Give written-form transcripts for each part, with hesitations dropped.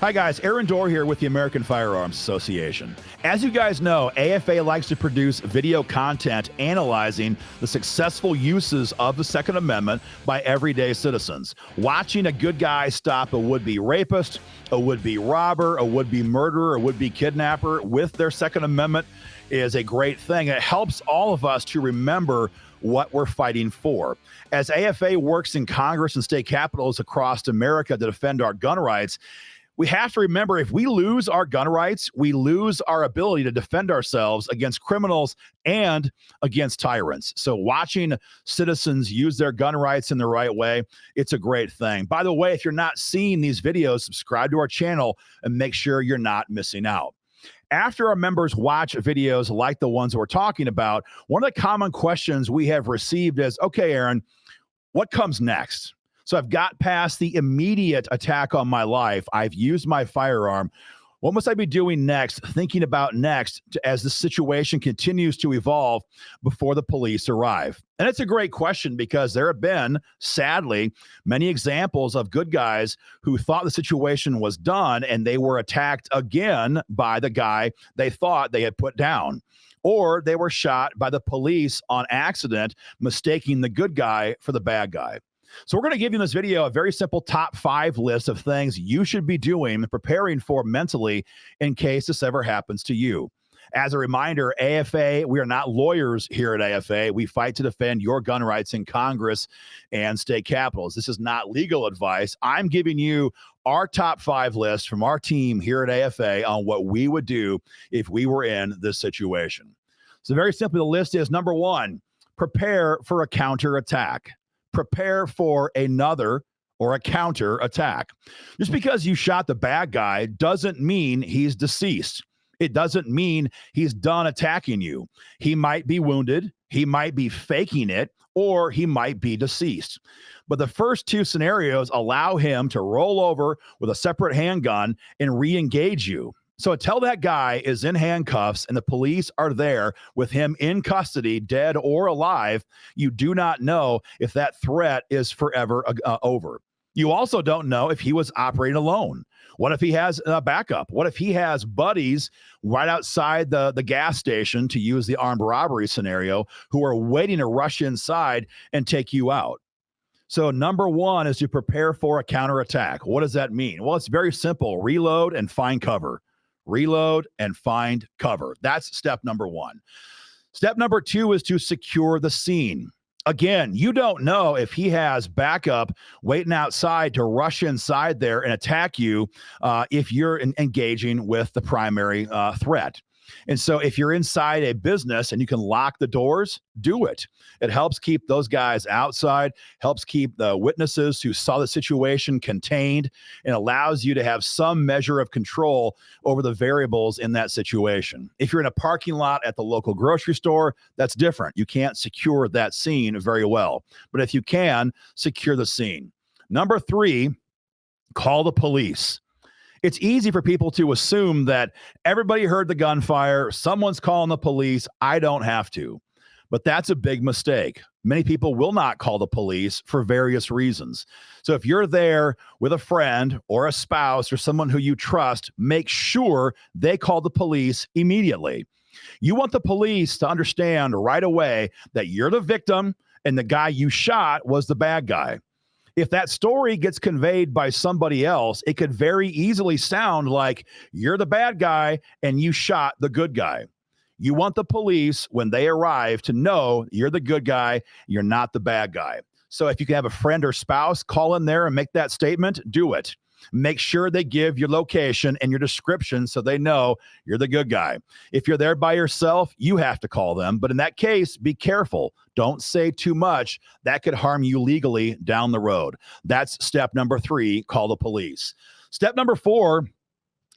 Hi guys, Aaron Dorr here with the American Firearms Association. As you guys know, AFA likes to produce video content analyzing the successful uses of the Second Amendment by everyday citizens. Watching a good guy stop a would-be rapist, a would-be robber, a would-be murderer, a would-be kidnapper with their Second Amendment is a great thing. It helps all of us to remember what we're fighting for. As AFA works in Congress and state capitals across America to defend our gun rights, we have to remember if we lose our gun rights, we lose our ability to defend ourselves against criminals and against tyrants. So watching citizens use their gun rights in the right way, it's a great thing. By the way, if you're not seeing these videos, subscribe to our channel and make sure you're not missing out. After our members watch videos like the ones we're talking about, one of the common questions we have received is, okay, Aaron, what comes next? So I've got past the immediate attack on my life. I've used my firearm. What must I be doing next, thinking about next as the situation continues to evolve before the police arrive? And it's a great question because there have been, sadly, many examples of good guys who thought the situation was done and they were attacked again by the guy they thought they had put down. Or they were shot by the police on accident, mistaking the good guy for the bad guy. So we're going to give you in this video a very simple top 5 list of things you should be doing and preparing for mentally in case this ever happens to you. As a reminder, AFA, we are not lawyers here at AFA. We fight to defend your gun rights in Congress and state capitals. This is not legal advice. I'm giving you our top 5 list from our team here at AFA on what we would do if we were in this situation. So very simply, the list is number 1, prepare for a counterattack. Prepare for another or a counter attack. Just because you shot the bad guy doesn't mean he's deceased. It doesn't mean he's done attacking you. He might be wounded, he might be faking it, or he might be deceased. But the first 2 scenarios allow him to roll over with a separate handgun and re-engage you. So until that guy is in handcuffs and the police are there with him in custody, dead or alive, you do not know if that threat is forever over. You also don't know if he was operating alone. What if he has a backup? What if he has buddies right outside the gas station, to use the armed robbery scenario, who are waiting to rush inside and take you out? So number 1 is to prepare for a counterattack. What does that mean? Well, it's very simple. Reload and find cover. Reload and find cover. That's step number 1. Step number 2 is to secure the scene. Again, you don't know if he has backup waiting outside to rush inside there and attack you if you're engaging with the primary threat. And so if you're inside a business and you can lock the doors, do it. It helps keep those guys outside, helps keep the witnesses who saw the situation contained, and allows you to have some measure of control over the variables in that situation. If you're in a parking lot at the local grocery store, that's different. You can't secure that scene very well. But if you can, secure the scene. Number 3, call the police. It's easy for people to assume that everybody heard the gunfire, someone's calling the police, I don't have to. But that's a big mistake. Many people will not call the police for various reasons. So if you're there with a friend or a spouse or someone who you trust, make sure they call the police immediately. You want the police to understand right away that you're the victim and the guy you shot was the bad guy. If that story gets conveyed by somebody else, it could very easily sound like you're the bad guy and you shot the good guy. You want the police, when they arrive, to know you're the good guy, you're not the bad guy. So if you can have a friend or spouse call in there and make that statement, do it. Make sure they give your location and your description so they know you're the good guy. If you're there by yourself, you have to call them. But in that case, be careful. Don't say too much. That could harm you legally down the road. That's step number 3, call the police. Step number 4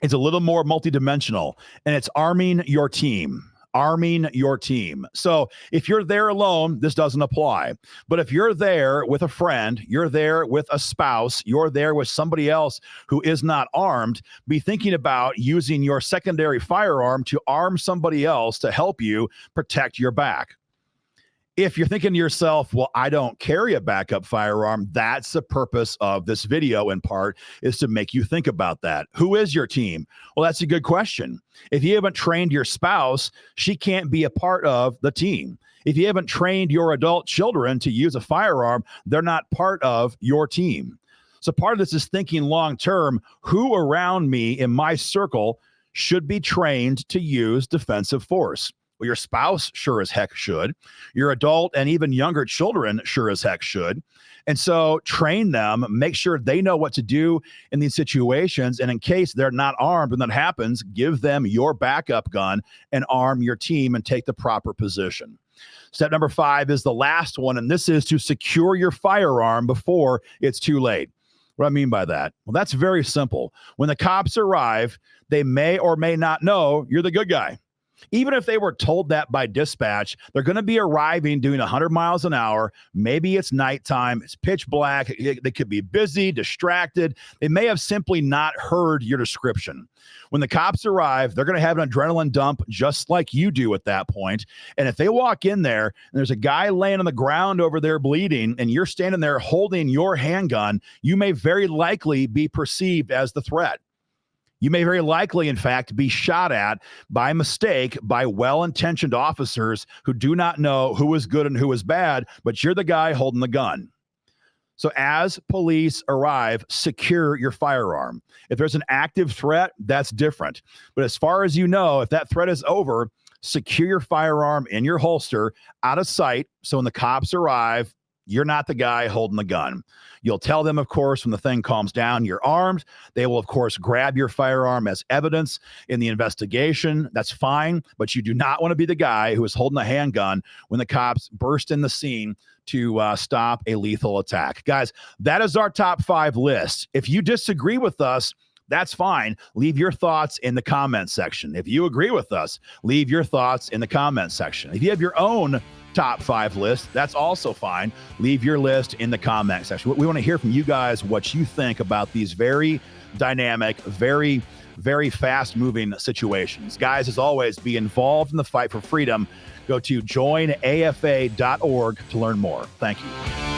is a little more multidimensional, and it's arming your team. Arming your team. So if you're there alone, this doesn't apply. But if you're there with a friend, you're there with a spouse, you're there with somebody else who is not armed, be thinking about using your secondary firearm to arm somebody else to help you protect your back. If you're thinking to yourself, well, I don't carry a backup firearm, that's the purpose of this video in part, is to make you think about that. Who is your team? Well, that's a good question. If you haven't trained your spouse, she can't be a part of the team. If you haven't trained your adult children to use a firearm, they're not part of your team. So part of this is thinking long term, who around me in my circle should be trained to use defensive force? Well, your spouse sure as heck should. Your adult and even younger children sure as heck should. And so train them, make sure they know what to do in these situations. And in case they're not armed when that happens, give them your backup gun and arm your team and take the proper position. Step number 5 is the last one, and this is to secure your firearm before it's too late. What do I mean by that? Well, that's very simple. When the cops arrive, they may or may not know you're the good guy. Even if they were told that by dispatch, they're going to be arriving doing 100 miles an hour. Maybe it's nighttime. It's pitch black. They could be busy, distracted. They may have simply not heard your description. When the cops arrive, they're going to have an adrenaline dump just like you do at that point. And if they walk in there and there's a guy laying on the ground over there bleeding and you're standing there holding your handgun, you may very likely be perceived as the threat. You may very likely, in fact, be shot at by mistake by well-intentioned officers who do not know who is good and who is bad, but you're the guy holding the gun. So as police arrive, secure your firearm. If there's an active threat, that's different. But as far as you know, if that threat is over, secure your firearm in your holster out of sight. So when the cops arrive, you're not the guy holding the gun. You'll tell them, of course, when the thing calms down, you're armed. They will, of course, grab your firearm as evidence in the investigation. That's fine, but you do not want to be the guy who is holding a handgun when the cops burst in the scene to stop a lethal attack. Guys, that is our top 5 list. If you disagree with us, that's fine. Leave your thoughts in the comment section. If you agree with us, leave your thoughts in the comment section. If you have your own top 5 list, that's also fine. Leave your list in the comment section. We want to hear from you guys what you think about these very dynamic, very, very fast-moving situations. Guys, as always, be involved in the fight for freedom. Go to joinafa.org to learn more. Thank you.